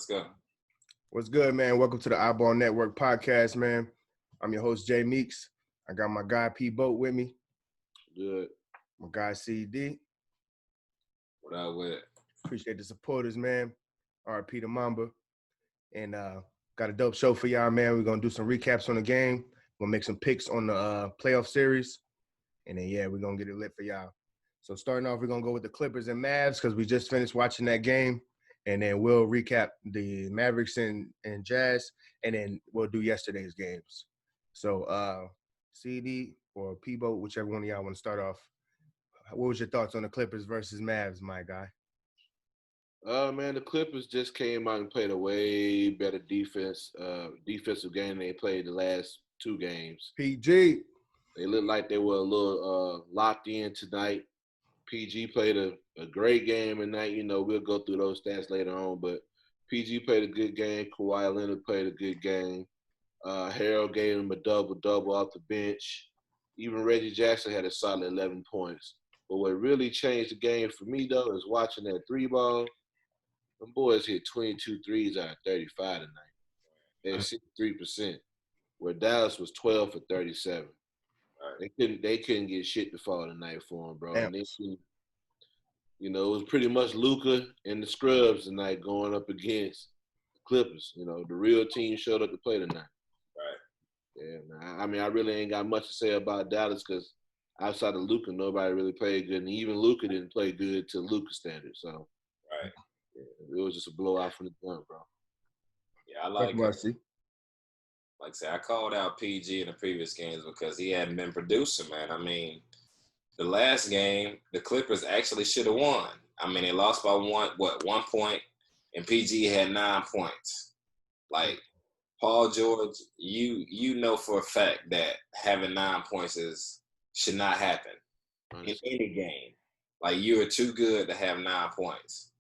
Let's go. What's good, man? Welcome to the iBall Network podcast, man. I'm your host, J-Meeks. I got my guy P Boat with me. Good. My guy CD. What up with it? Appreciate the supporters, man. RP to Mamba. And got a dope show for y'all, man. We're gonna do some recaps on the game. We're gonna make some picks on the playoff series. And then we're gonna get it lit for y'all. So starting off, we're gonna go with the Clippers and Mavs because we just finished watching that game. And then we'll recap the Mavericks and Jazz, and then we'll do yesterday's games. So CD or P-Boat, whichever one of y'all want to start off. What was your thoughts on the Clippers versus Mavs, my guy? Man, the Clippers just came out and played a way better defensive game than they played the last two games. PG. They looked like they were a little locked in tonight. PG played a great game tonight. You know, we'll go through those stats later on, but PG played a good game. Kawhi Leonard played a good game. Harold gave him a double-double off the bench. Even Reggie Jackson had a solid 11 points. But what really changed the game for me, though, is watching that three ball. Them boys hit 22 threes out of 35 tonight. They had 63%, where Dallas was 12 for 37. They couldn't get shit to fall tonight for them, bro. And it was pretty much Luka and the scrubs tonight going up against the Clippers. You know, the real team showed up to play tonight. Right. Yeah, I mean, I really ain't got much to say about Dallas because outside of Luka, nobody really played good, and even Luka didn't play good to Luka standards. So, right, it was just a blowout from the jump, bro. Yeah, I like Mercy. Like I said, I called out PG in the previous games because he hadn't been producing, man. I mean, the last game, the Clippers actually should have won. I mean, they lost by 1 point, and PG had 9 points. Like, Paul George, you know for a fact that having 9 points should not happen in any game. Like, you are too good to have 9 points.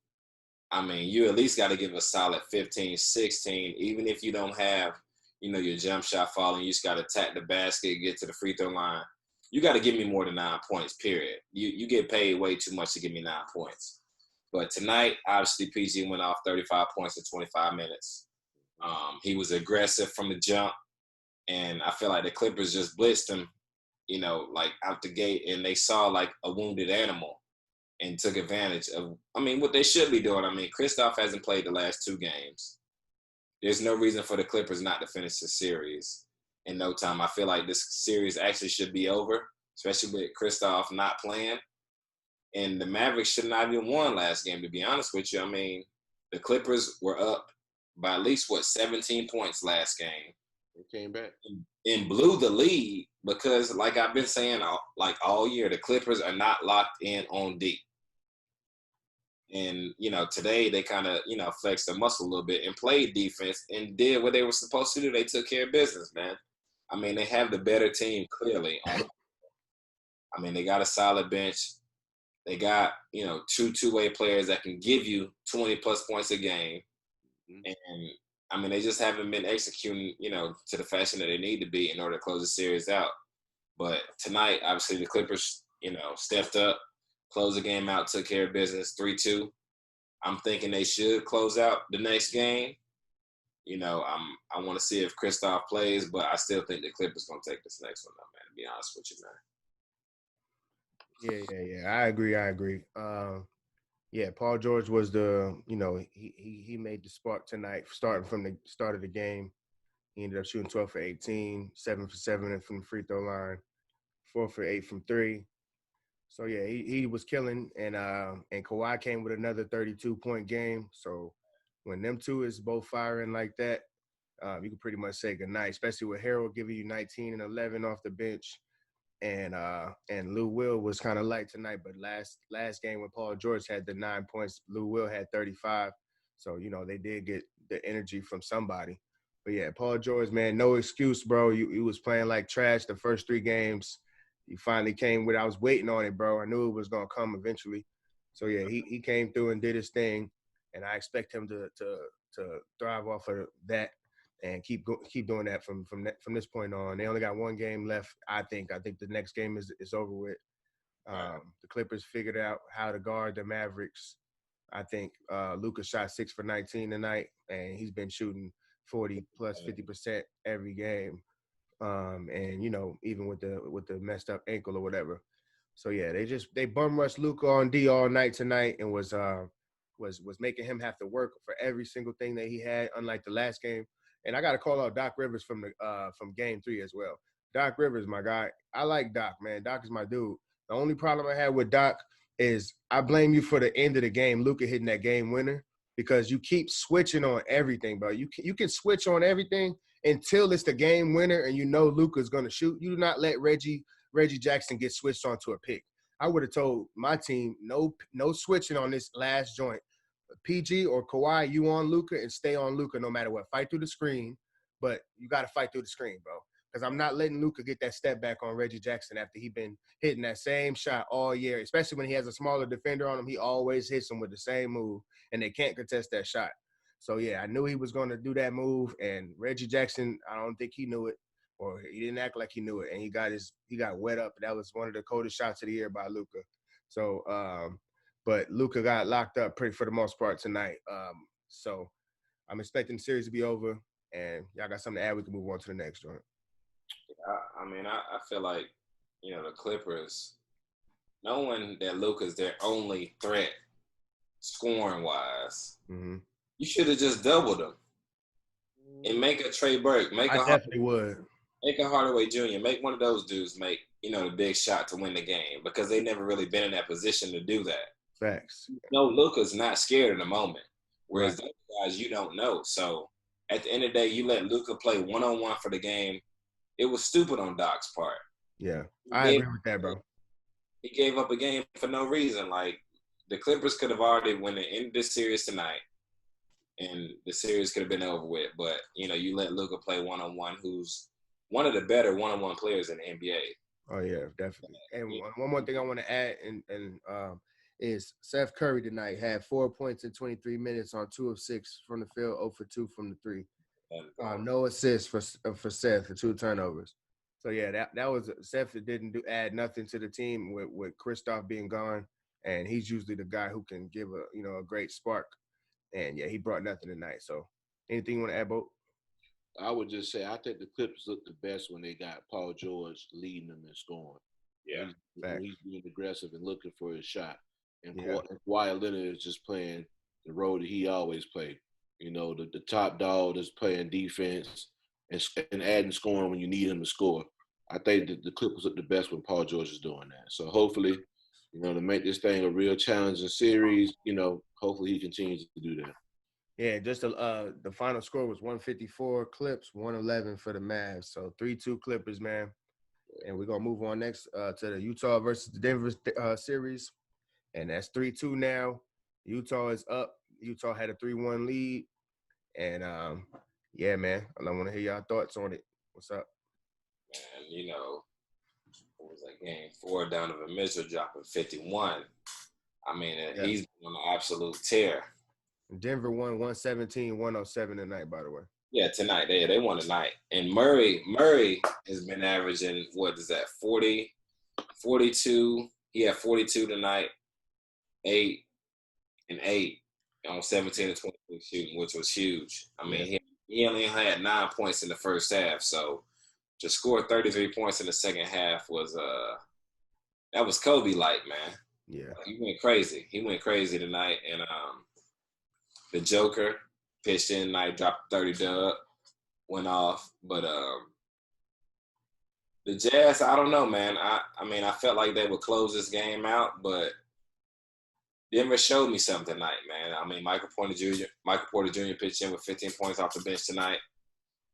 I mean, you at least got to give a solid 15, 16, even if you don't have, your jump shot falling, you just got to attack the basket, get to the free throw line. You got to give me more than 9 points, period. You get paid way too much to give me 9 points. But tonight, obviously, PG went off 35 points in 25 minutes. He was aggressive from the jump, and I feel like the Clippers just blitzed him, like out the gate, and they saw like a wounded animal and took advantage of, what they should be doing. Kristaps hasn't played the last 2 games. There's no reason for the Clippers not to finish the series in no time. I feel like this series actually should be over, especially with Kristaps not playing. And the Mavericks should not have even won last game, to be honest with you. The Clippers were up by at least, 17 points last game. They came back. And blew the lead because, like I've been saying all year, the Clippers are not locked in on D. And, today they kind of, flexed their muscle a little bit and played defense and did what they were supposed to do. They took care of business, man. They have the better team, clearly. They got a solid bench. They got, 2 two-way players that can give you 20-plus points a game. And, they just haven't been executing, to the fashion that they need to be in order to close the series out. But tonight, obviously, the Clippers, stepped up, closed the game out, took care of business, 3-2. I'm thinking they should close out the next game. I want to see if Kristaps plays, but I still think the Clippers going to take this next one, though, man, to be honest with you, man. Yeah. I agree. Paul George was he made the spark tonight, starting from the start of the game. He ended up shooting 12 for 18, 7 for 7 from the free throw line, 4 for 8 from 3. So, he was killing, and Kawhi came with another 32-point game. So, when them two is both firing like that, you can pretty much say goodnight, especially with Harold giving you 19 and 11 off the bench. And Lou Will was kind of light tonight, but last game when Paul George had the 9 points, Lou Will had 35. So, they did get the energy from somebody. But, Paul George, man, no excuse, bro. You was playing like trash the first 3 games. He finally came with, I was waiting on it, bro. I knew it was going to come eventually. So, he came through and did his thing, and I expect him to thrive off of that and keep doing that from this point on. They only got 1 game left, I think. I think the next game is over with. The Clippers figured out how to guard the Mavericks. I think Luka shot 6 for 19 tonight, and he's been shooting 40 plus 50% every game. And even with the messed up ankle or whatever. So yeah, they bum rushed Luka on D all night tonight and was making him have to work for every single thing that he had, unlike the last game. And I got to call out Doc Rivers from Game 3 as well. Doc Rivers, my guy. I like Doc, man. Doc is my dude. The only problem I had with Doc is I blame you for the end of the game, Luka hitting that game winner, because you keep switching on everything, bro. You can switch on everything until it's the game winner and Luka's going to shoot. You do not let Reggie Jackson get switched onto a pick. I would have told my team, no switching on this last joint. PG or Kawhi, you on Luka and stay on Luka no matter what. Fight through the screen, but you got to fight through the screen, bro. Because I'm not letting Luka get that step back on Reggie Jackson after he been hitting that same shot all year, especially when he has a smaller defender on him. He always hits him with the same move, and they can't contest that shot. So, yeah, I knew he was going to do that move, and Reggie Jackson, I don't think he knew it, or he didn't act like he knew it, and he got wet up. That was one of the coldest shots of the year by Luka. So, but Luka got locked up for the most part tonight. So I'm expecting the series to be over, and y'all got something to add, we can move on to the next joint. I feel like, the Clippers, knowing that Luka's their only threat scoring-wise, you should have just doubled him and make a Trey Burke. I definitely would. Make a Hardaway Jr. Make one of those dudes make, the big shot to win the game, because they never really been in that position to do that. Facts. Luka's not scared in the moment, whereas those guys, you don't know. So at the end of the day, you let Luka play one-on-one for the game. It was stupid on Doc's part. Yeah, I agree with that, bro. He gave up a game for no reason. Like, the Clippers could have already won the end of this series tonight, and the series could have been over with. But, you let Luka play one-on-one, who's one of the better one-on-one players in the NBA. Oh, yeah, definitely. And one more thing I want to add is Seth Curry tonight had 4 points in 23 minutes on 2 of 6 from the field, 0 for 2 from the 3. No assists for Seth for 2 turnovers. So yeah, that was Seth didn't add nothing to the team with Kristaps being gone, and he's usually the guy who can give a great spark. And yeah, he brought nothing tonight. So anything you want to add, Bo? I would just say I think the Clippers looked the best when they got Paul George leading them in scoring. Yeah, he's being aggressive and looking for his shot. And Kawhi Leonard is just playing the role that he always played. The top dog that's playing defense and adding scoring when you need him to score. I think that the Clippers look the best when Paul George is doing that. So hopefully, to make this thing a real challenging series, hopefully he continues to do that. Yeah, just the final score was 154 Clips, 111 for the Mavs. So 3-2 Clippers, man. And we're going to move on next to the Utah versus the Denver series. And that's 3-2 now. Utah is up. Utah had a 3-1 lead. And, yeah, man, I want to hear y'all thoughts on it. What's up? Man, what was that game? 4, Donovan Mitchell dropping 51. He's on an absolute tear. Denver won 117-107 tonight, by the way. Yeah, tonight. They won tonight. And Murray has been averaging, 40, 42. He had 42 tonight, 8 and 8 on 17 and 23 shooting, which was huge. He only had 9 points in the first half. So to score 33 points in the second half was that was Kobe-like, man. Yeah. He went crazy. He went crazy tonight. And the Joker pitched in tonight, dropped 30 dub, went off. But the Jazz, I don't know, man. I felt like they would close this game out, but Denver showed me something tonight, man. Michael Porter Jr. pitched in with 15 points off the bench tonight.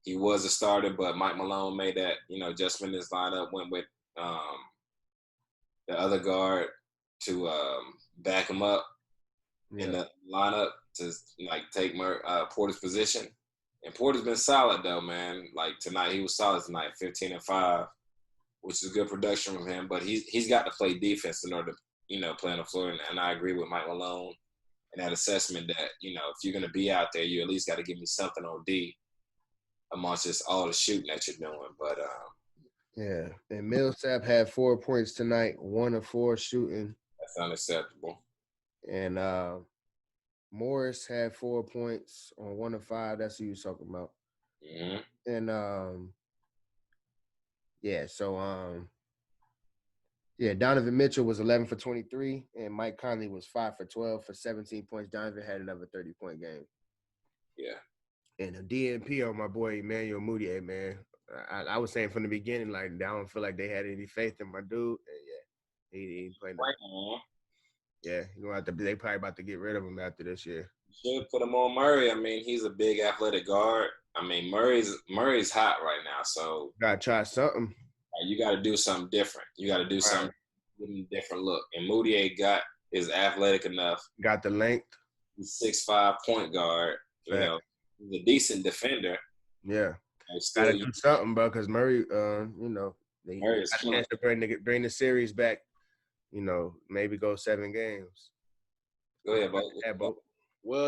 He was a starter, but Mike Malone made that, adjustment in his lineup, went with the other guard to back him up in the lineup to take Porter's position. And Porter's been solid though, man. Like tonight, he was solid tonight, 15 and 5, which is good production from him. But he's got to play defense in order to play on the floor. And I agree with Mike Malone and that assessment that if you're gonna be out there, you at least got to give me something on D amongst just all the shooting that you're doing. But yeah, and Millsap had 4 points tonight, 1 of 4 shooting. That's unacceptable. And Morris had 4 points on 1 of 5. That's who you was talking about. Mm-hmm. And Donovan Mitchell was 11 for 23, and Mike Conley was 5 for 12 for 17 points. Donovan had another 30-point game. Yeah. And a DNP on my boy Emmanuel Mudiay, man. I was saying from the beginning, like, I don't feel like they had any faith in my dude. And yeah, he played. Yeah, they probably about to get rid of him after this year. Should put him on Murray. I mean, he's a big athletic guard. I mean, Murray's hot right now, so gotta try something. You got to do something different. You got to do something, give him a different look. And Moutier is athletic enough. Got the length. He's 6'5" point guard. You know, he's a decent defender. Yeah, gotta do something, bro. Because Murray, they got a chance to bring the series back. You know, maybe go 7 games. Go ahead, Bo. Well,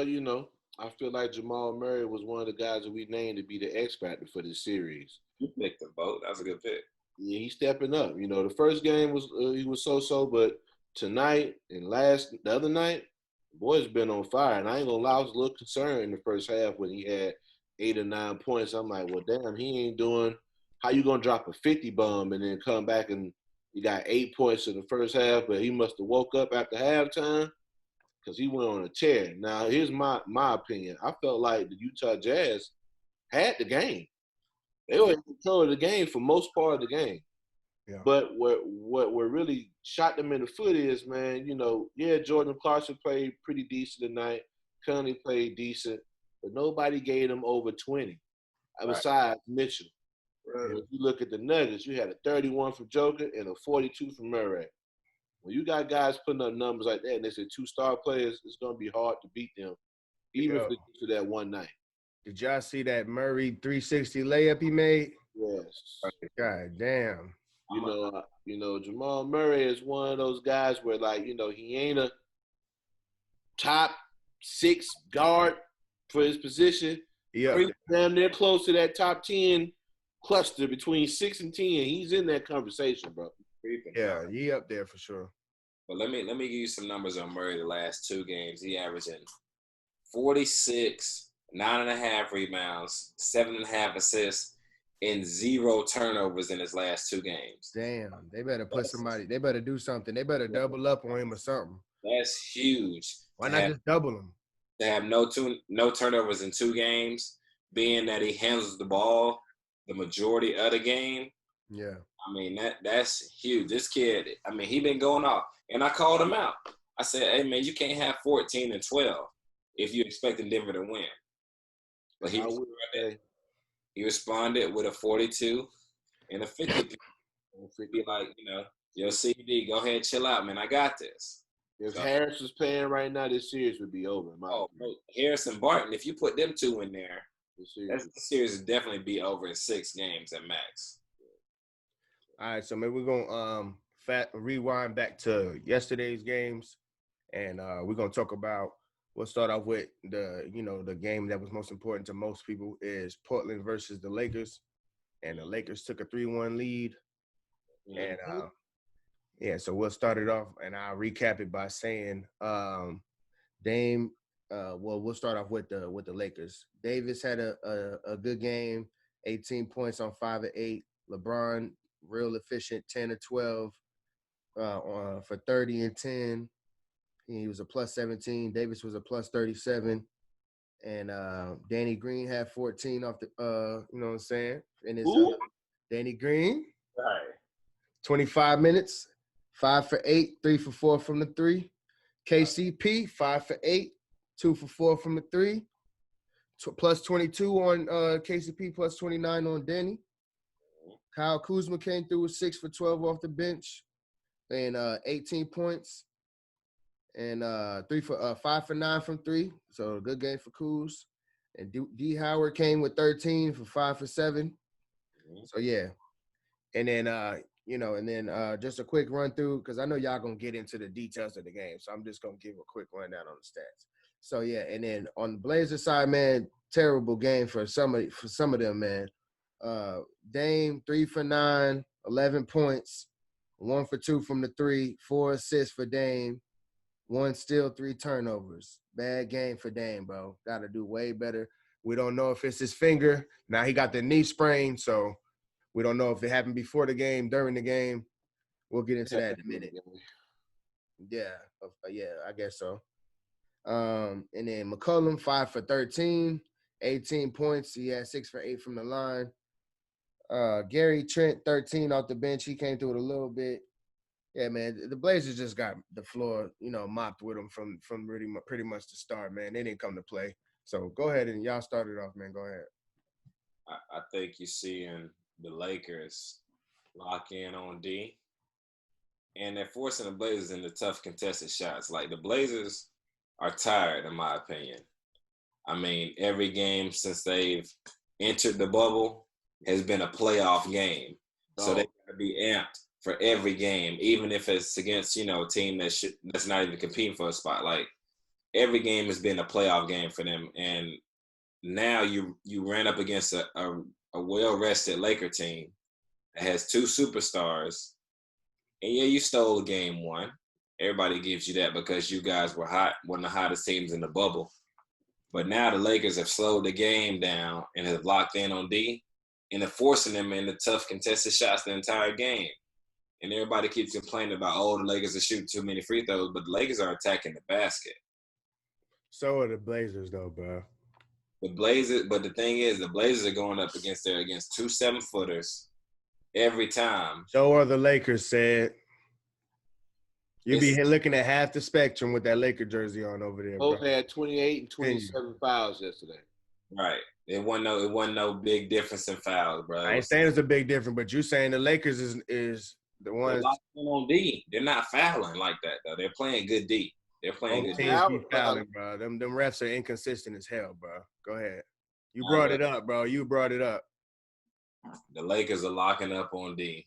I feel like Jamal Murray was one of the guys that we named to be the X factor for this series. You picked him, Bo. That was a good pick. Yeah, he's stepping up. The first game was he was so, but tonight and the other night, the boy's been on fire. And I ain't gonna lie, I was a little concerned in the first half when he had 8 or 9 points. I'm like, well, damn, he ain't doing. How you gonna drop a 50 bomb and then come back and you got 8 points in the first half? But he must have woke up after halftime because he went on a tear. Now, here's my opinion. I felt like the Utah Jazz had the game. They were in control of the game for most part of the game. Yeah. But what really shot them in the foot is, man, Jordan Clarkson played pretty decent tonight. Conley played decent, but nobody gave them over 20 besides Mitchell. Right. If you look at the Nuggets, you had a 31 from Joker and a 42 from Murray. When you got guys putting up numbers like that and they say 2-star players, it's going to be hard to beat them, even if they get to that one night. Did y'all see that Murray 360 layup he made? Yes. God damn. Jamal Murray is one of those guys where, like, he ain't a top 6 guard for his position. Yeah. He's damn near close to that top 10 cluster between 6 and 10. He's in that conversation, bro. Yeah, he up there for sure. But let me give you some numbers on Murray the last 2 games. He averaging 46, 9.5 rebounds, 7.5 assists, and 0 turnovers in his last 2 games. Damn, they better they better do something. They better double up on him or something. That's huge. Why not just double him? To have no turnovers in 2 games, being that he handles the ball the majority of the game. Yeah. I mean, that's huge. This kid, I mean, he been going off. And I called him out. I said, hey, man, you can't have 14 and 12 if you're expecting Denver to win. But he responded with a 42 and a 50. Be like, yo, CD, go ahead, chill out, man. I got this. If Harris was playing right now, this series would be over. Harris and Barton, if you put them 2 in there, the series would definitely be over in 6 games at max. All right, so maybe we're going to rewind back to yesterday's games, and we're going to talk about we'll start off with the game that was most important to most people is Portland versus the Lakers, and the Lakers took a 3-1 lead. Mm-hmm. And so we'll start it off, and I'll recap it by saying Dame. We'll start off with the Lakers. Davis had a good game, 18 points on 5 of 8. LeBron real efficient, 10 of 12 for 30 and 10. He was a plus 17. Davis was a plus 37. And Danny Green had 14 off the, you know what I'm saying? And his Danny Green, 25 minutes, 5 for 8, 3 for 4 from the 3. KCP, 5 for 8, 2 for 4 from the 3. Plus 22 on KCP, plus 29 on Danny. Kyle Kuzma came through with 6 for 12 off the bench and 18 points. And 5 for 9 from 3. So a good game for Kuz. And D Howard came with 13 for 5 for 7. So yeah. And then just a quick run through, because I know y'all gonna get into the details of the game. So I'm just gonna give a quick rundown on the stats. So yeah, and then on the Blazers side, man, terrible game for some of them, man. Dame 3 for 9, 11 points, 1 for 2 from the 3, 4 assists for Dame. 1 steal, 3 turnovers. Bad game for Dame, bro. Got to do way better. We don't know if it's his finger. Now he got the knee sprain, so we don't know if it happened before the game, during the game. We'll get into that in a minute. Yeah, I guess so. And then McCollum, 5 for 13, 18 points. He had 6 for 8 from the line. Gary Trent, 13 off the bench. He came through it a little bit. Yeah, man, the Blazers just got the floor, mopped with them from pretty much the start, man. They didn't come to play. So go ahead and y'all start it off, man. Go ahead. I think you're seeing the Lakers lock in on D, and they're forcing the Blazers into tough contested shots. Like, the Blazers are tired, in my opinion. I mean, every game since they've entered the bubble has been a playoff game. So they got to be amped for every game, even if it's against, a team that's not even competing for a spot. Like, every game has been a playoff game for them. And now you ran up against a well-rested Laker team that has 2 superstars. And yeah, you stole game 1. Everybody gives you that because you guys were hot, one of the hottest teams in the bubble. But now the Lakers have slowed the game down and have locked in on D and are forcing them into tough contested shots the entire game. And everybody keeps complaining about, the Lakers are shooting too many free throws, but the Lakers are attacking the basket. So are the Blazers, though, bro. But the thing is, the Blazers are going up against 2 7-footers every time. So are the Lakers, said. You be looking at half the spectrum with that Laker jersey on over there, bro. Both had 28 and 27 fouls yesterday. Right. It wasn't no big difference in fouls, bro. I ain't saying it's a big difference, but you saying the Lakers is the ones. They're locked in on D. They're not fouling like that, though. They're playing good D. They're playing good D. Teams be fouling, bro. Them refs are inconsistent as hell, bro. Go ahead. You brought it up, bro. You brought it up. The Lakers are locking up on D.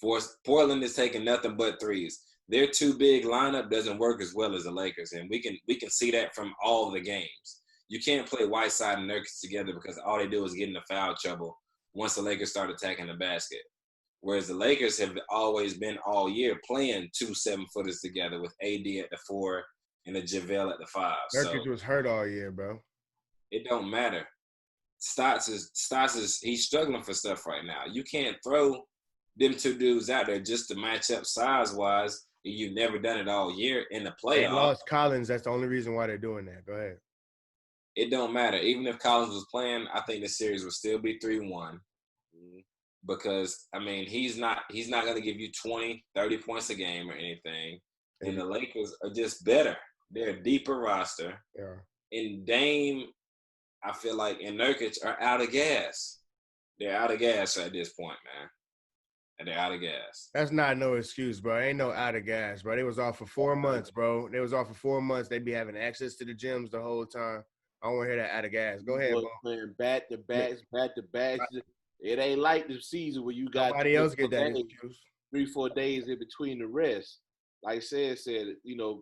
Portland is taking nothing but threes. Their 2 big lineup doesn't work as well as the Lakers, and we can see that from all the games. You can't play Whiteside and Nurkic together because all they do is get into foul trouble once the Lakers start attacking the basket. Whereas the Lakers have always been all year playing 2 7-footers together with AD at the 4 and the JaVale at the 5. Nurkic was hurt all year, bro. It don't matter. Stotts is he's struggling for stuff right now. You can't throw them 2 dudes out there just to match up size-wise. You've never done it all year in the playoffs. They lost Collins. That's the only reason why they're doing that. Go ahead. It don't matter. Even if Collins was playing, I think the series would still be 3-1. Because, I mean, he's not going to give you 20, 30 points a game or anything. And the Lakers are just better. They're a deeper roster. Yeah. And Dame, I feel like, and Nurkic are out of gas. They're out of gas at this point, man. And they're out of gas. That's not no excuse, bro. Ain't no out of gas, bro. They was off for 4 months, bro. They was off for 4 months. They be having access to the gyms the whole time. I don't want to hear that out of gas. Go ahead, bro. Playing back to backs. It ain't like the season where you got somebody else get that excuse. 3-4 days in between the rest. Like said,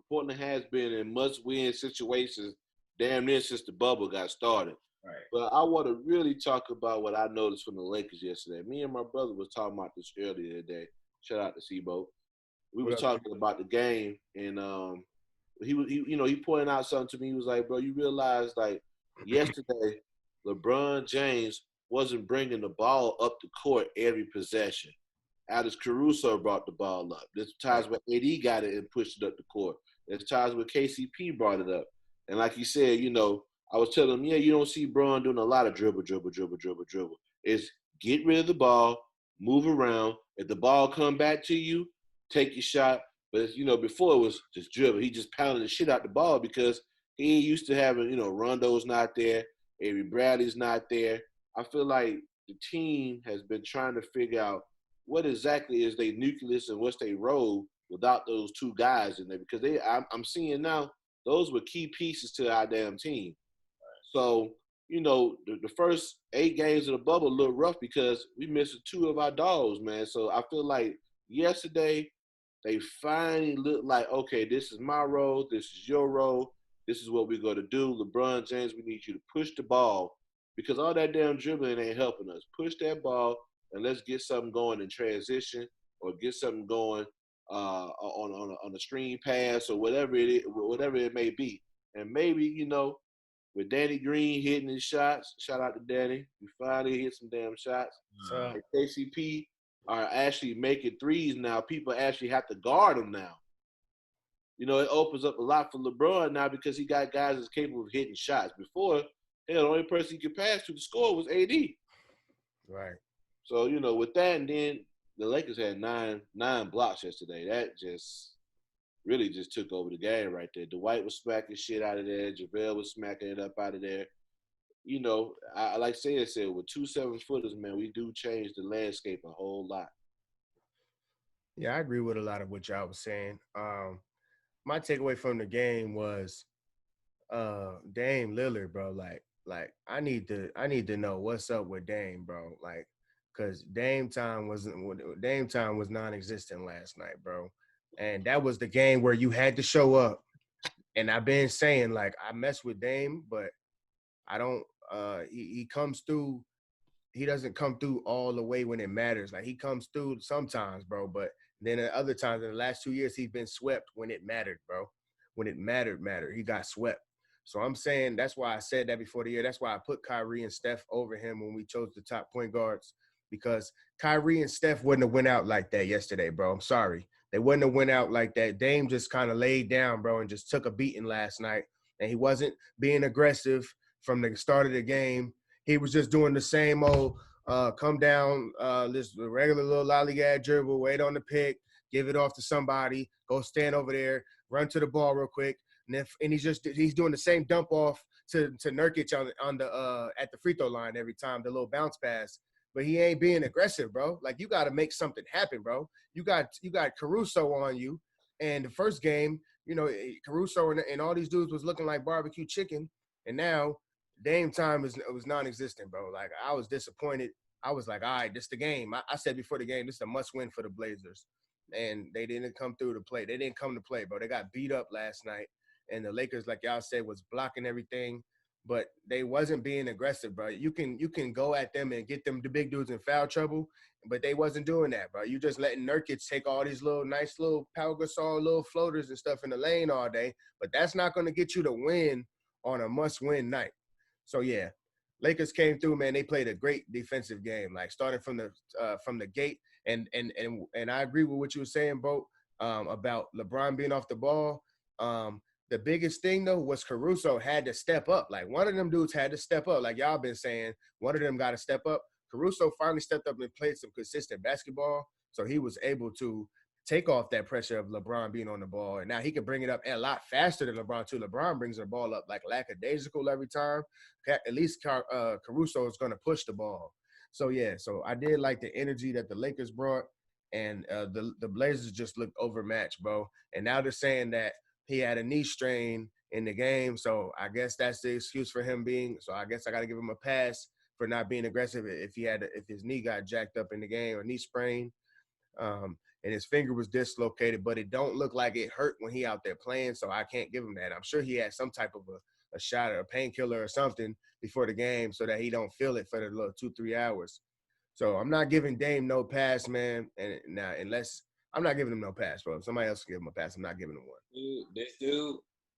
Portland has been in must-win situations damn near since the bubble got started. Right. But I want to really talk about what I noticed from the Lakers yesterday. Me and my brother was talking about this earlier today. Shout out to Sebo. We were talking about the game, and he pointed out something to me. He was like, "Bro, you realize like yesterday, LeBron James wasn't bringing the ball up the court every possession. Alex Caruso brought the ball up. There's times where AD got it and pushed it up the court. There's times where KCP brought it up. And like you said, I was telling him, you don't see Bron doing a lot of dribble. It's get rid of the ball, move around. If the ball come back to you, take your shot. But, before it was just dribble. He just pounded the shit out the ball because he ain't used to having, Rondo's not there, Avery Bradley's not there. I feel like the team has been trying to figure out what exactly is their nucleus and what's their role without those 2 guys in there. Because I'm seeing now those were key pieces to our damn team. So, the first 8 games of the bubble look rough because we missed 2 of our dogs, man. So I feel like yesterday they finally looked like, okay, this is my role, this is your role, this is what we're going to do. LeBron James, we need you to push the ball because all that damn dribbling ain't helping us. Push that ball and let's get something going in transition or get something going on a screen pass or whatever it may be. And maybe, with Danny Green hitting his shots, shout out to Danny. We finally hit some damn shots. So, And KCP are actually making threes now. People actually have to guard them now. It opens up a lot for LeBron now because he got guys that's capable of hitting shots. Before, hell, the only person he could pass to score was AD. right. So, with that, and then the Lakers had nine blocks yesterday. That just really just took over the game right there. Dwight was smacking shit out of there. JaVale was smacking it up out of there. I like Sayed said, with 2 7-footers, man, we do change the landscape a whole lot. Yeah, I agree with a lot of what y'all was saying. My takeaway from the game was Dame Lillard, bro. Like I need to know what's up with Dame, bro. Like, cause Dame time was non-existent last night, bro. And that was the game where you had to show up. And I've been saying, like, I mess with Dame, but I don't he comes through. He doesn't come through all the way when it matters. Like, he comes through sometimes, bro, but then at other times in the last 2 years, he's been swept when it mattered, bro. When it mattered. He got swept. So I'm saying that's why I said that before the year. That's why I put Kyrie and Steph over him when we chose the top point guards, because Kyrie and Steph wouldn't have went out like that yesterday, bro. I'm sorry. They wouldn't have went out like that. Dame just kind of laid down, bro, and just took a beating last night. And he wasn't being aggressive from the start of the game. He was just doing the same old come down, this regular little lollygag dribble, wait on the pick, give it off to somebody, go stand over there, run to the ball real quick. And he's doing the same dump off to Nurkic on the at the free throw line every time, the little bounce pass. But he ain't being aggressive, bro. Like, you got to make something happen, bro. You got Caruso on you, and the first game, Caruso and all these dudes was looking like barbecue chicken, and now Dame time was non-existent, bro. Like, I was disappointed. I was like, all right, this the game. I said before the game, this is a must-win for the Blazers, and they didn't come through to play. They didn't come to play, bro. They got beat up last night. And the Lakers, like y'all said, was blocking everything, but they wasn't being aggressive, bro. You can go at them and get them the big dudes in foul trouble, but they wasn't doing that, bro. You just letting Nurkic take all these nice little Pau Gasol little floaters and stuff in the lane all day, but that's not going to get you to win on a must-win night. So yeah, Lakers came through, man. They played a great defensive game, like starting from the gate. And I agree with what you were saying, bro, about LeBron being off the ball. The biggest thing, though, was Caruso had to step up. Like, one of them dudes had to step up. Like y'all been saying, one of them got to step up. Caruso finally stepped up and played some consistent basketball, so he was able to take off that pressure of LeBron being on the ball. And now he can bring it up a lot faster than LeBron, too. LeBron brings the ball up like lackadaisical every time. At least Caruso is going to push the ball. So, yeah, so I did like the energy that the Lakers brought, and the Blazers just looked overmatched, bro. And now they're saying that he had a knee strain in the game, so I guess that's the excuse for him being. So I guess I got to give him a pass for not being aggressive if his knee got jacked up in the game or knee sprain, and his finger was dislocated. But it don't look like it hurt when he out there playing, so I can't give him that. I'm sure he had some type of a shot or a painkiller or something before the game so that he don't feel it for the little 2-3 hours. So I'm not giving Dame no pass, man. And now, unless I'm not giving him no pass, bro. If somebody else can give him a pass, I'm not giving him one. Dude, this dude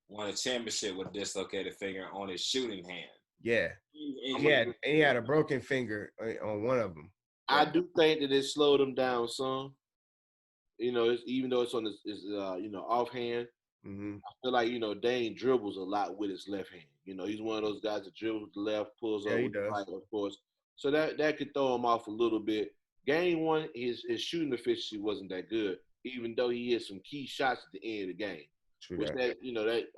won a championship with a dislocated finger on his shooting hand. Yeah. He had a broken finger on one of them. I do think that it slowed him down some. Even though it's on his offhand, Mm-hmm. I feel like, Dane dribbles a lot with his left hand. He's one of those guys that dribbles with the left, pulls up with the right, of course. So that could throw him off a little bit. Game one, his shooting efficiency wasn't that good, even though he hit some key shots at the end of the game. True Which that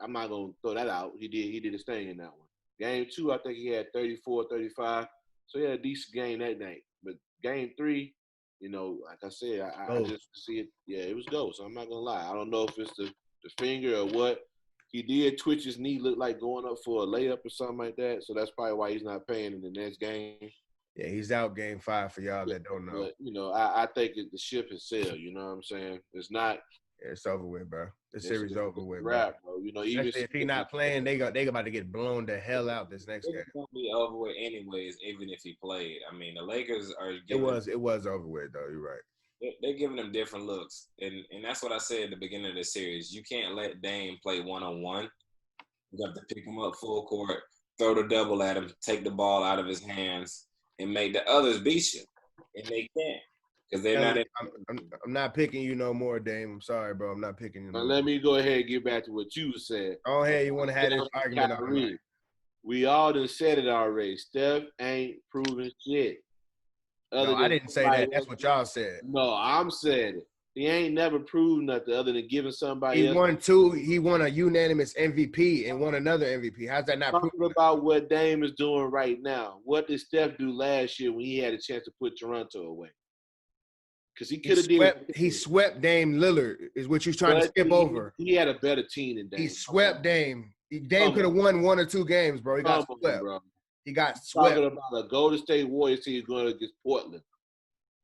I'm not gonna throw that out. He did his thing in that one. Game two, I think he had 34, 35. So he had a decent game that night. But game three, like I said, I just see it. Yeah, it was ghost. I'm not gonna lie. I don't know if it's the finger or what. He did twitch his knee, looked like going up for a layup or something like that. So that's probably why he's not playing in the next game. Yeah, he's out game 5 for y'all that don't know. But, I think the ship has sailed. You know what I'm saying? It's not. Yeah, it's over with, bro. The series over with, bro. Even if he not playing, they about to get blown the hell out this next game. It's gonna be over with anyways, even if he played. I mean, the Lakers are. It was over with though. You're right. They're giving him different looks, and that's what I said at the beginning of the series. You can't let Dame play 1-on-1. You have to pick him up full court, throw the double at him, take the ball out of his hands, and make the others beat you, and they can't because they're not. I'm not picking you no more, Dame. I'm sorry, bro. I'm not picking you no more. Let me go ahead and get back to what you said. Oh, hey, you want to have this argument all night? We all done said it already. Steph ain't proven shit. No, I didn't say that. That's what y'all said. No, I'm saying it. He ain't never proved nothing other than giving somebody else. He won a unanimous MVP and won another MVP. How's that not Talking proven? about what Dame is doing right now. What did Steph do last year when he had a chance to put Toronto away? Because he could have did. He swept Dame Lillard, is what you're trying to skip over. He had a better team than Dame. He swept Dame. Dame could have won 1 or 2 games, bro. He got swept. Bro. He got swept. Talking about a Golden State Warriors team going against Portland,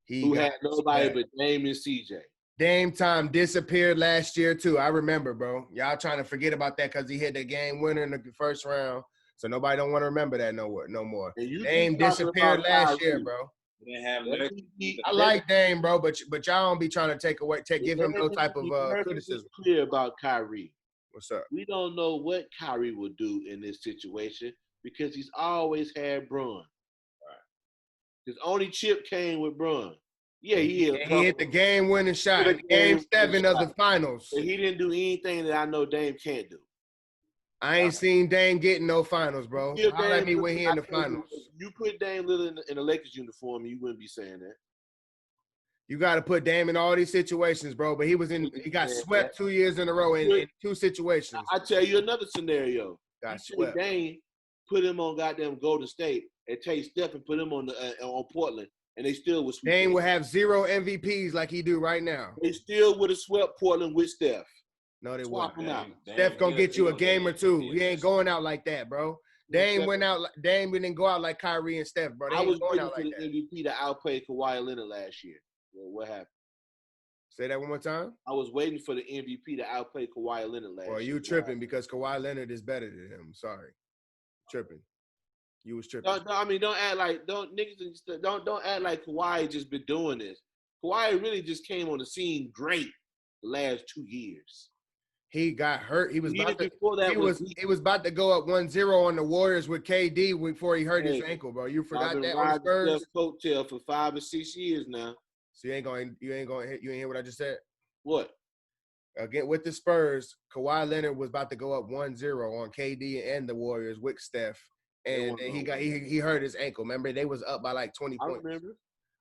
who had nobody but Dame and CJ. Dame time disappeared last year too. I remember, bro. Y'all trying to forget about that because he hit the game winner in the first round. So nobody don't want to remember that no more. Dame disappeared last year, bro. I like Dame, bro, but y'all don't be trying to give him no type of criticism. Clear about Kyrie. What's up? We don't know what Kyrie will do in this situation because he's always had Bron. Right. His only chip came with Bron. Yeah, he hit the game-winning shot in Game 7 of the finals. But he didn't do anything that I know Dame can't do. I ain't seen Dame getting no finals, bro. Holler at me when he in the finals. You put Dame Lillard in the Lakers uniform, you wouldn't be saying that. You got to put Dame in all these situations, bro. But he got swept 2 years in a row in 2 situations. I tell you another scenario. Got swept. Dame put him on goddamn Golden State and take Steph and put him on Portland. And they still would sweep. Dame would have 0 MVPs like he do right now. They still would have swept Portland with Steph. No, they wouldn't. Steph gonna get you a game or 2. He ain't going out like that, bro. Dame didn't go out like Kyrie and Steph, bro. I was waiting for the MVP to outplay Kawhi Leonard last year. Well, what happened? Say that one more time. I was waiting for the MVP to outplay Kawhi Leonard last year. Well, you tripping because Kawhi Leonard is better than him. Sorry, tripping. You was tripping. Don't act like don't act like Kawhi just been doing this. Kawhi really just came on the scene great the last 2 years. He got hurt. He was about to go up 1-0 on the Warriors with KD before he hurt his ankle, bro. You forgot that on the Spurs. Coattail for 5 or 6 years now. So you ain't hear what I just said? What? Again, with the Spurs, Kawhi Leonard was about to go up 1-0 on KD and the Warriors with Steph. And he hurt his ankle. Remember, they was up by like 20 points. I remember.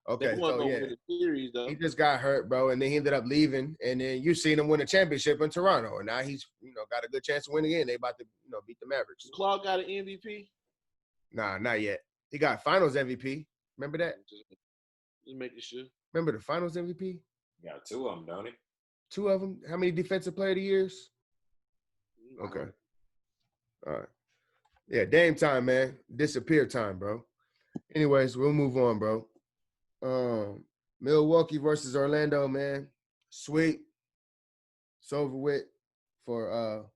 Okay, so yeah, series, he just got hurt, bro, and then he ended up leaving. And then you seen him win a championship in Toronto, and now he's got a good chance to win again. They about to beat the Mavericks. Clark got an MVP? Nah, not yet. He got Finals MVP. Remember that? Just making sure. Remember the Finals MVP? He got 2 of them, don't he? 2 of them. How many Defensive Player of the Years? Okay. All right. Yeah, Dame time, man. Disappear time, bro. Anyways, we'll move on, bro. Milwaukee versus Orlando, man. Sweet. It's over with for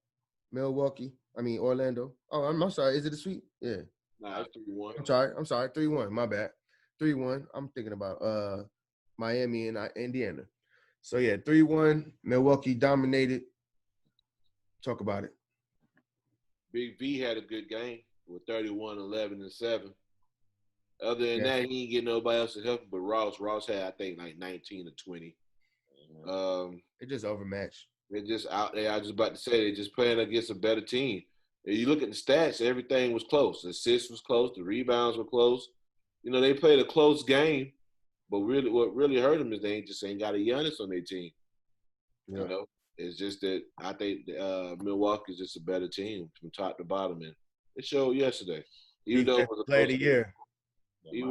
Milwaukee. I mean Orlando. Oh, I'm sorry. Is it a sweep? Yeah. Nah, it's 3-1. I'm sorry. 3-1. My bad. 3-1. I'm thinking about Miami and Indiana. So yeah, 3-1. Milwaukee dominated. Talk about it. Big V had a good game with 31, 11, and 7. Other than that, he didn't get nobody else to help him but Ross. Ross had, I think, like 19 or 20. It just overmatched. They're just out there. I was just about to say, they're just playing against a better team. If you look at the stats, everything was close. The assists was close. The rebounds were close. They played a close game, but really, what really hurt them is they just ain't got a Giannis on their team. Yeah. It's just that I think Milwaukee is just a better team from top to bottom, and it showed yesterday. Even though it was a play of the year. Even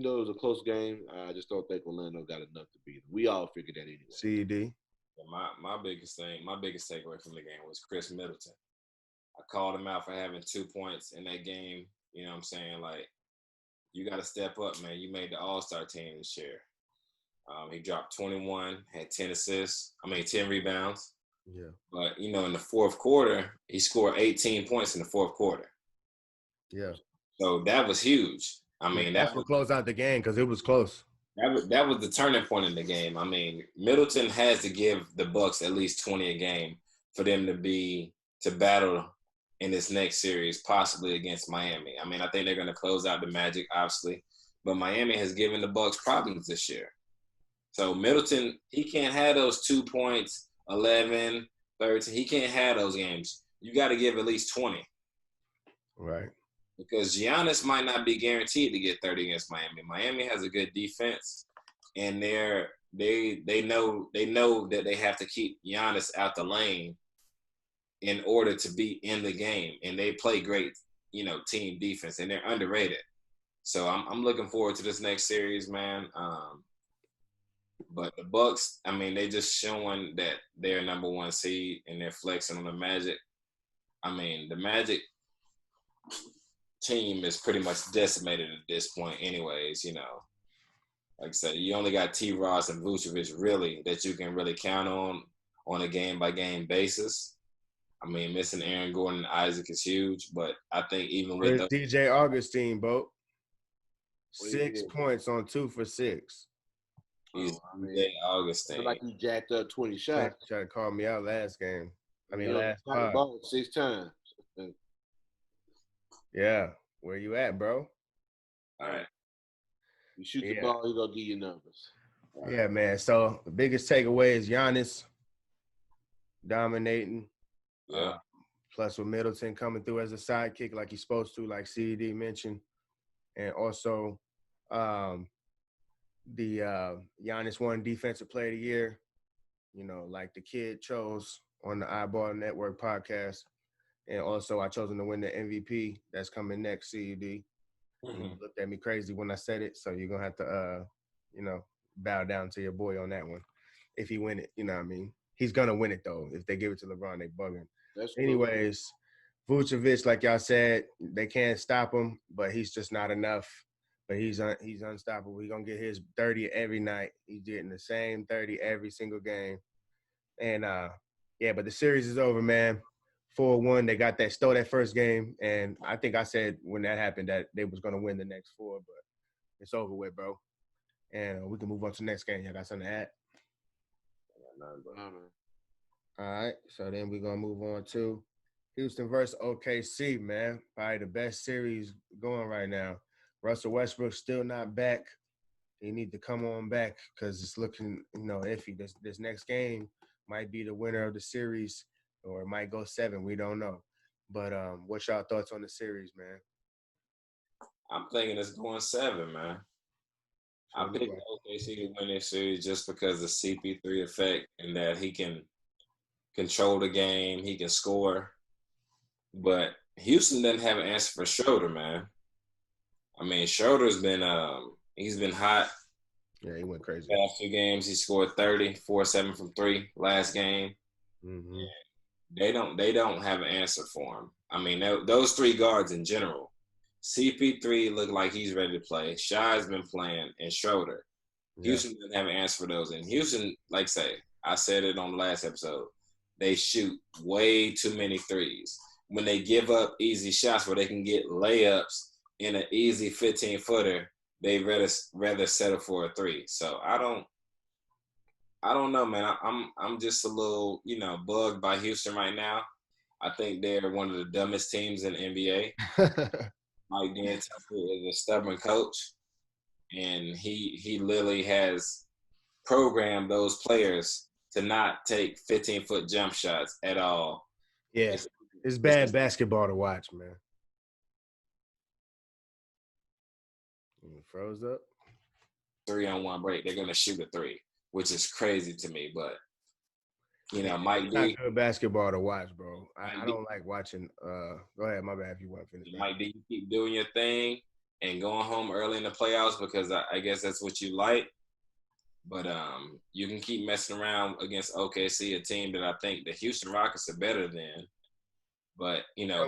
though it was a close game, I just don't think Orlando got enough to beat them. We all figured that anyway. CED. My biggest takeaway from the game was Chris Middleton. I called him out for having 2 points in that game. You know what I'm saying? Like, you got to step up, man. You made the All-Star team this year. He dropped 21, had 10 rebounds. Yeah. But, in the fourth quarter, he scored 18 points in the fourth quarter. Yeah. So that was huge. I mean, that's what closed out the game because it was close. That was the turning point in the game. I mean, Middleton has to give the Bucks at least 20 a game for them to battle in this next series, possibly against Miami. I mean, I think they're going to close out the Magic, obviously, but Miami has given the Bucks problems this year. So Middleton, he can't have those 2 points, 11, 13. He can't have those games. You got to give at least 20. Right. Because Giannis might not be guaranteed to get 30 against Miami. Miami has a good defense, and they know that they have to keep Giannis out the lane in order to be in the game, and they play great, team defense, and they're underrated. So I'm looking forward to this next series, man. But the Bucks, I mean, they just showing that they're number one seed and they're flexing on the Magic. I mean, the Magic team is pretty much decimated at this point anyways. Like I said, you only got T. Ross and Vucevic really that you can really count on a game-by-game basis. I mean, missing Aaron Gordon and Isaac is huge, but I think even with Where's DJ Augustine, Bo? 6 points on 2 for 6. He's DJ Augustine. Feel like he jacked up 20 shots. Tried to call me out last game. Last pod. Ball 6 times. Yeah. Where you at, bro? All right. You shoot the ball, he's going to give you numbers. Right. Yeah, man. So the biggest takeaway is Giannis dominating. Yeah. Plus with Middleton coming through as a sidekick like he's supposed to, like CD mentioned. And also the Giannis won Defensive Player of the Year, like the kid chose on the iBall Network podcast. And also I chose him to win the MVP that's coming next, CED. Mm-hmm. You looked at me crazy when I said it, so you're going to have to, bow down to your boy on that one. If he win it, you know what I mean? He's going to win it, though. If they give it to LeBron, they bugging. Anyways, Vucevic, like y'all said, they can't stop him, but he's just not enough. But he's unstoppable. He's going to get his 30 every night. He's getting the same 30 every single game. And, but the series is over, man. 4-1. They stole that first game. And I think I said when that happened that they was going to win the next 4, but it's over with, bro. And we can move on to the next game. Y'all got something to add? All right. So then we're going to move on to Houston versus OKC, man. Probably the best series going right now. Russell Westbrook still not back. He need to come on back because it's looking, iffy. This next game might be the winner of the series, or it might go 7. We don't know. But what's y'all thoughts on the series, man? I'm thinking it's going 7, man. I picked OKC to win this series just because of the CP3 effect and that he can control the game, he can score. But Houston doesn't have an answer for Schroeder, man. I mean, Schroeder's been he's been hot. Yeah, he went crazy. Last 2 games, he scored 30, 4-7 from 3 last game. Mm-hmm. They don't have an answer for him. I mean, those 3 guards in general. CP3 look like he's ready to play. Shai's been playing, and Schroeder. Yeah. Houston doesn't have an answer for those. And Houston, like I said it on the last episode, they shoot way too many threes. When they give up easy shots where they can get layups in an easy 15-footer, they rather settle for a 3. So I don't know, man. I'm just a little, bugged by Houston right now. I think they're one of the dumbest teams in the NBA. Mike D'Antoni is a stubborn coach, and he literally has programmed those players to not take 15-foot jump shots at all. Yeah, it's bad basketball to watch, man. Froze up. 3-on-1 break, they're gonna shoot a 3, which is crazy to me. But Mike D. Not good basketball to watch, bro. I don't like watching. Go ahead, my bad. If you want to finish. Mike D, you keep doing your thing and going home early in the playoffs because I guess that's what you like. But you can keep messing around against OKC, a team that I think the Houston Rockets are better than. But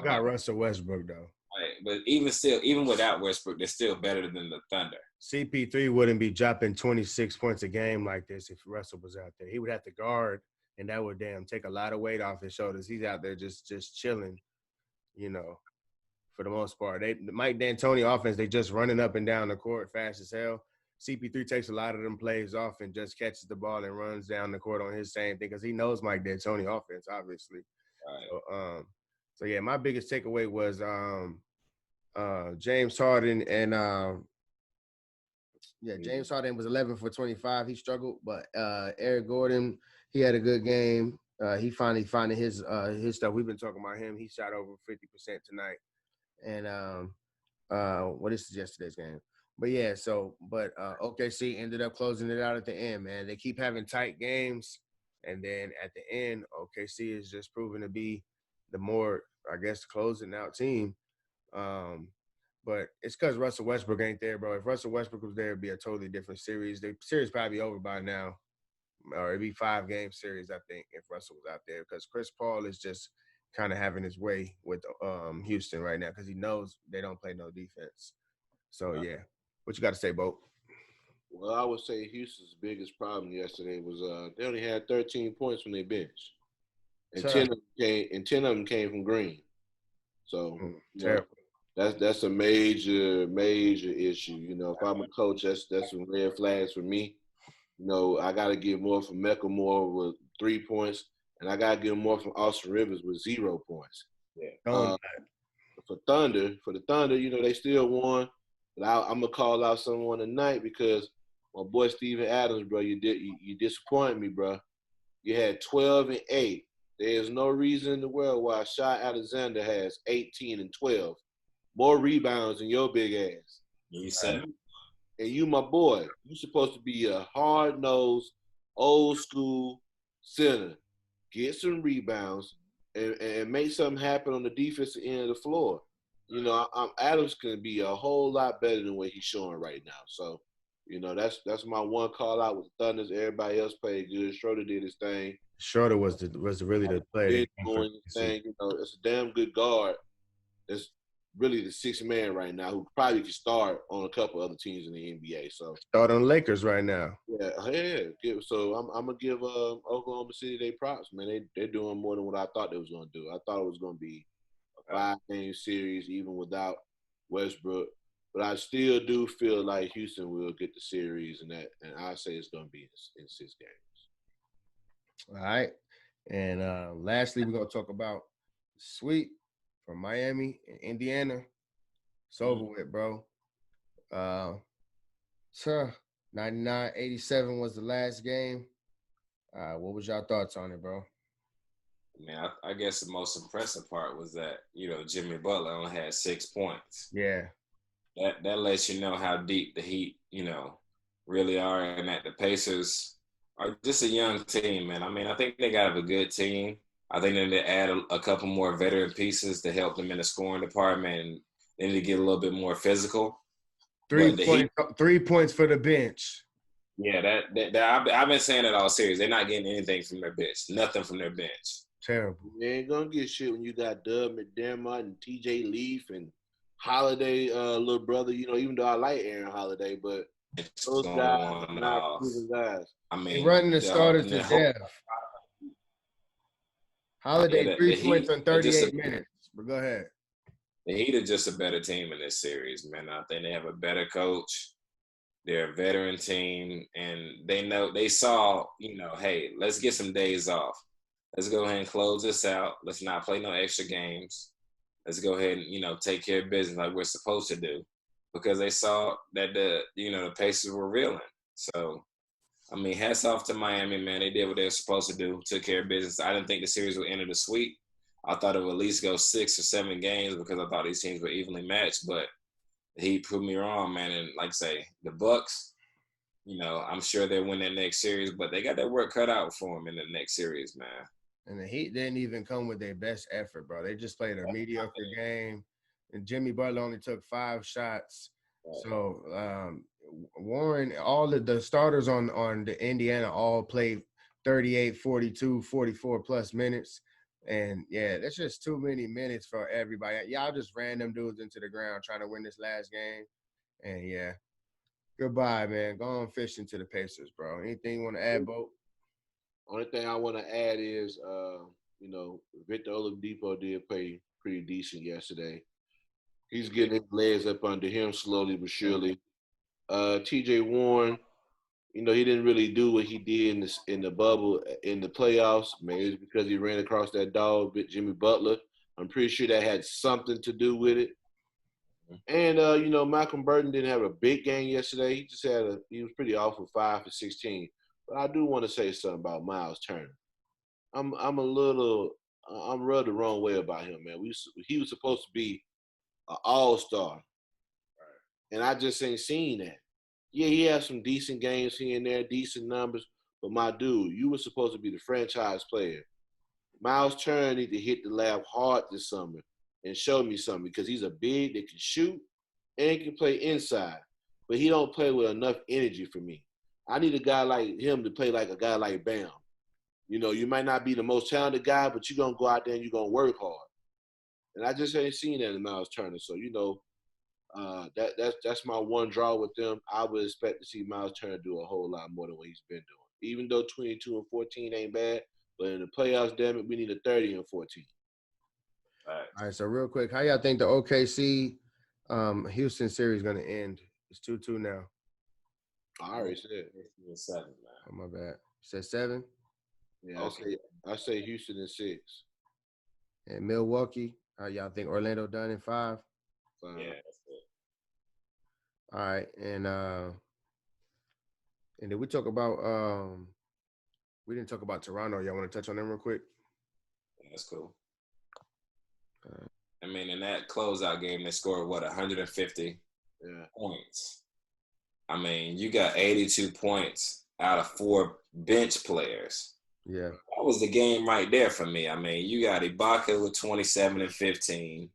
got Russell Westbrook though. Right, but even without Westbrook, they're still better than the Thunder. CP3 wouldn't be dropping 26 points a game like this if Russell was out there. He would have to guard, and that would take a lot of weight off his shoulders. He's out there just chilling, for the most part. Mike D'Antoni offense, they just running up and down the court fast as hell. CP3 takes a lot of them plays off and just catches the ball and runs down the court on his same thing because he knows Mike D'Antoni offense, obviously. Right. So yeah, my biggest takeaway was James Harden and James Harden was 11 for 25. He struggled, but Eric Gordon, he had a good game. He finally finding his stuff. We've been talking about him. He shot over 50% tonight. And what is yesterday's game? But yeah, OKC ended up closing it out at the end, man. They keep having tight games, and then at the end, OKC is just proving to be the more, I guess, closing out team. But it's because Russell Westbrook ain't there, bro. If Russell Westbrook was there, it'd be a totally different series. The series probably over by now, or it'd be 5-game series, I think, if Russell was out there. Because Chris Paul is just kind of having his way with Houston right now because he knows they don't play no defense. So, yeah. What you got to say, Bo? Well, I would say Houston's biggest problem yesterday was they only had 13 points from their bench, and 10 of them came from Green. So terrible. That's a major issue. You know, if I'm a coach, that's some red flags for me. You know, I got to get more from Mecca Moore with 3 points, and I got to get more from Austin Rivers with 0 points. Yeah. For the Thunder, you know, they still won. But I'm gonna call out someone tonight because my boy Steven Adams, bro, you disappointed me, bro. You had 12 and 8. There is no reason in the world why Shai Alexander has 18 and 12. More rebounds than your big ass. You said, and you, my boy, you supposed to be a hard-nosed, old-school center. Get some rebounds and make something happen on the defensive end of the floor. You know, Adams can be a whole lot better than what he's showing right now. So, you know, that's my one call out with the Thunders. Everybody else played good. Schroeder did his thing. Schroeder was really the player. Doing his thing. You know, it's a damn good guard. It's really the sixth man right now who probably could start on a couple other teams in the NBA. So start on Lakers right now. Yeah. So I'm gonna give Oklahoma City their props, man. They're doing more than what I thought they was gonna do. I thought it was gonna be a 5-game series even without Westbrook, but I still do feel like Houston will get the series, and I say it's gonna be in 6 games. All right, and lastly, we're gonna talk about sweep from Miami and Indiana. It's over with, bro. 99-87 was the last game. What was y'all thoughts on it, bro? Man, I guess the most impressive part was that, you know, Jimmy Butler only had 6 points. Yeah. That lets you know how deep the Heat, you know, really are, and that the Pacers are just a young team, man. I mean, I think they got a good team. I think they need to add a couple more veteran pieces to help them in the scoring department, and they need to get a little bit more physical. 3 points for the bench. Yeah, I've been saying it all series. They're not getting anything from their bench. Nothing from their bench. Terrible. You ain't gonna get shit when you got Dub McDermott and TJ Leaf and Holiday, little brother. You know, even though I like Aaron Holiday, but those guys are not proven guys. I mean, running the starters to death. Holiday 3 points on 38 minutes. But go ahead. The Heat are just a better team in this series, man. I think they have a better coach. They're a veteran team, and they saw, you know, hey, let's get some days off. Let's go ahead and close this out. Let's not play no extra games. Let's go ahead and, you know, take care of business like we're supposed to do, because they saw that the Pacers were reeling. So, I mean, hats off to Miami, man. They did what they were supposed to do, took care of business. I didn't think the series would enter the sweep. I thought it would at least go 6 or 7 games because I thought these teams were evenly matched, but he proved me wrong, man. And like I say, the Bucks, you know, I'm sure they'll win that next series, but they got their work cut out for them in the next series, man. And the Heat didn't even come with their best effort, bro. They just played a mediocre game. And Jimmy Butler only took 5 shots. Right. So Warren, all of the starters on the Indiana all played 38, 42, 44 plus minutes. And yeah, that's just too many minutes for everybody. Y'all just ran them dudes into the ground trying to win this last game. And yeah, goodbye, man. Go on fishing to the Pacers, bro. Anything you want to add, Bo? Only thing I want to add is, you know, Victor Oladipo did play pretty decent yesterday. He's getting his legs up under him slowly but surely. T.J. Warren, he didn't really do what he did in the bubble in the playoffs. Maybe it's because he ran across that dog, Jimmy Butler. I'm pretty sure that had something to do with it. And Malcolm Burton didn't have a big game yesterday. He was pretty off with 5 for 16. But I do want to say something about Miles Turner. I'm rubbed the wrong way about him, man. He was supposed to be an all-star, and I just ain't seen that. Yeah, he had some decent games here and there, decent numbers, but my dude, you were supposed to be the franchise player. Miles Turner need to hit the lab hard this summer and show me something because he's a big that can shoot and can play inside, but he don't play with enough energy for me. I need a guy like him to play like a guy like Bam. You might not be the most talented guy, but you're gonna go out there and you're gonna work hard. And I just ain't seen that in Miles Turner. So that's my one draw with them. I would expect to see Miles Turner do a whole lot more than what he's been doing. Even though 22 and 14 ain't bad, but in the playoffs, damn it, we need a 30 and 14. All right. So real quick, how y'all think the OKC Houston series is gonna end? It's 2-2 now. I already said 7, man. Oh, my bad. You said 7? Yeah, okay. I say Houston in 6. And Milwaukee, how y'all think Orlando done in 5? Yeah, that's it. All right. And then we talk about we didn't talk about Toronto. Y'all want to touch on them real quick? Yeah, that's cool. I mean, in that closeout game, they scored 150 points. I mean, you got 82 points out of 4 bench players. Yeah. That was the game right there for me. I mean, you got Ibaka with 27 and 15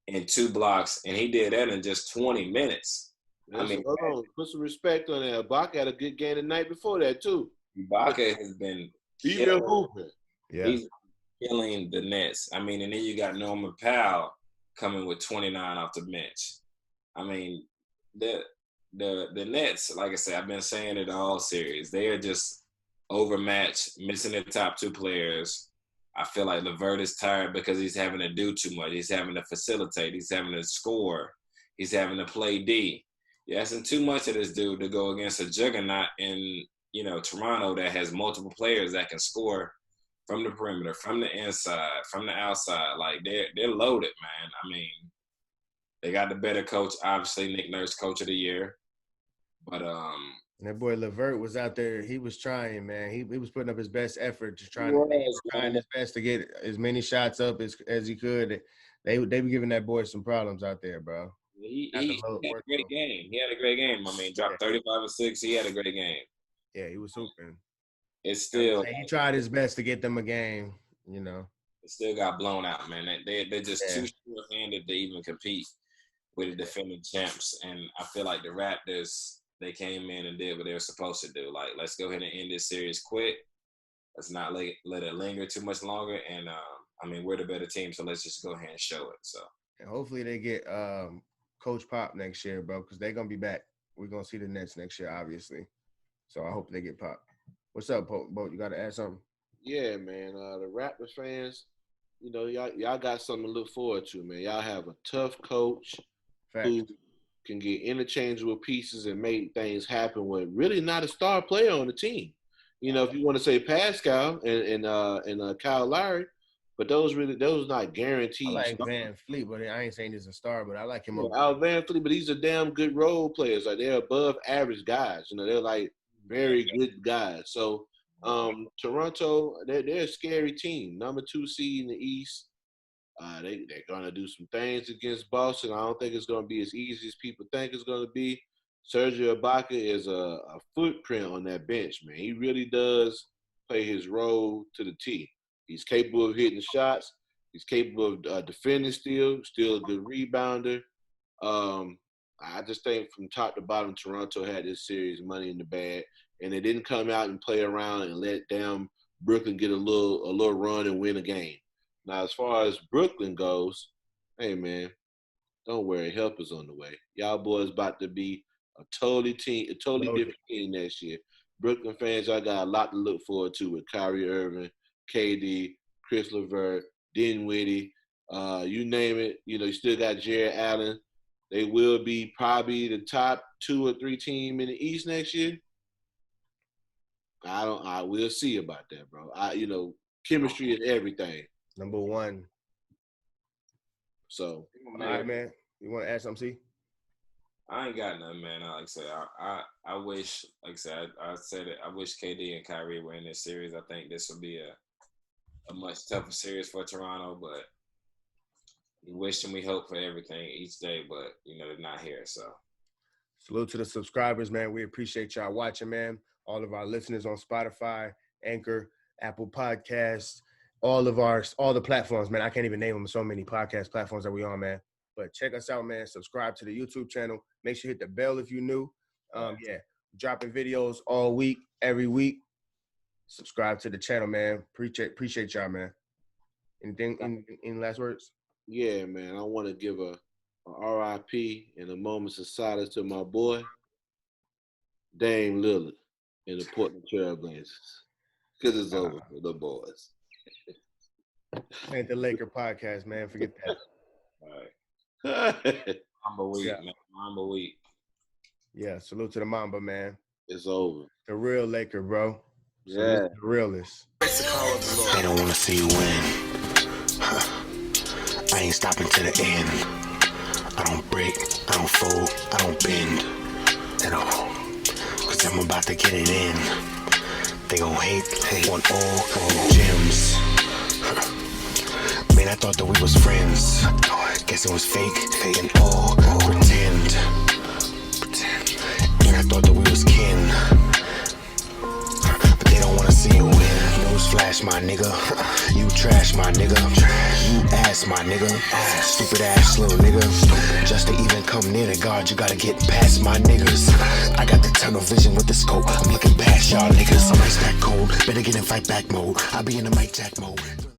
and 2 blocks, and he did that in just 20 minutes. Hold on. Put some respect on that. Ibaka had a good game the night before that, too. Ibaka has been moving. Yeah. He's killing the Nets. I mean, and then you got Norman Powell coming with 29 off the bench. I mean, the Nets, like I said, I've been saying it all series. They are just overmatched, missing their top 2 players. I feel like LeVert is tired because he's having to do too much. He's having to facilitate. He's having to score. He's having to play D. You're asking too much of this dude to go against a juggernaut in, Toronto that has multiple players that can score from the perimeter, from the inside, from the outside. Like, they're loaded, man. I mean, they got the better coach, obviously, Nick Nurse, Coach of the Year. But that boy LeVert was out there. He was trying, man. He was putting up his best effort to trying his best to get as many shots up as he could. They were giving that boy some problems out there, bro. He had a great game. He had a great game. I mean, dropped 35 and 6. He had a great game. Yeah, he was hooping. It's still he tried his best to get them a game. It still got blown out, man. They're just too short-handed to even compete with the defending champs. And I feel like the Raptors, they came in and did what they were supposed to do. Like, let's go ahead and end this series quick. Let's not let it linger too much longer. And I mean, we're the better team, so let's just go ahead and show it. So, and hopefully they get Coach Pop next year, bro, because they're gonna be back. We're gonna see the Nets next year, obviously. So I hope they get Pop. What's up, Bo? You got to add something? Yeah, man. The Raptors fans, y'all got something to look forward to, man. Y'all have a tough coach who can get interchangeable pieces and make things happen with really not a star player on the team. If you want to say Pascal and Kyle Lowry, but those not guaranteed. I like Van Fleet, but I ain't saying he's a star, but I like him. Al Van Fleet, but he's a damn good role player. Like, they're above average guys. They're like very good guys. So Toronto, they're a scary team. Number 2 seed in the East. They're gonna do some things against Boston. I don't think it's gonna be as easy as people think it's gonna be. Sergio Ibaka is a footprint on that bench, man. He really does play his role to the T. He's capable of hitting shots. He's capable of defending still a good rebounder. I just think from top to bottom, Toronto had this series money in the bag, and they didn't come out and play around and let down Brooklyn get a little run and win a game. Now, as far as Brooklyn goes, hey, man, don't worry. Help is on the way. Y'all boys about to be a totally different team next year. Brooklyn fans, y'all got a lot to look forward to with Kyrie Irving, KD, Chris LeVert, Dinwiddie, you name it. You still got Jared Allen. they will be probably the top 2 or 3 team in the East next year. I will see about that, bro. Chemistry is everything. Number one. So, all right, man. You want to add something, C? I ain't got nothing, man. Like I said, I wish, like I said, I said it. I wish KD and Kyrie were in this series. I think this would be a much tougher series for Toronto, but we wish and we hope for everything each day, but, they're not here, so. Salute to the subscribers, man. We appreciate y'all watching, man. All of our listeners on Spotify, Anchor, Apple Podcasts, all the platforms, man. I can't even name them. So many podcast platforms that we on, man. But check us out, man. Subscribe to the YouTube channel. Make sure you hit the bell if you're new. Dropping videos all week, every week. Subscribe to the channel, man. Appreciate y'all, man. Anything? Any last words? Yeah, man. I want to give a RIP and a moments of silence to my boy, Dame Lillard, in the Portland Trailblazers. Because it's over for the boys. Ain't the Laker podcast, man. Forget that. All right. Mamba week, man. Mamba week. Yeah, salute to the Mamba, man. It's over. The real Laker, bro. Yeah. The realest. They don't want to see you win. I ain't stopping to the end. I don't break, I don't fold, I don't bend at all. Cause I'm about to get it in. They gon' hate on all gems. Man, I thought that we was friends. Guess it was fake and all pretend. And I thought that we was kin. But they don't wanna see you win. Newsflash, my nigga. You trash, my nigga. You ass, my nigga. Stupid ass little nigga. Just to even come near to God, you gotta get past my niggas. I got the tunnel vision with the scope. I'm looking past y'all niggas. I'm ice that cold. Better get in fight back mode. I be in the mic jack mode.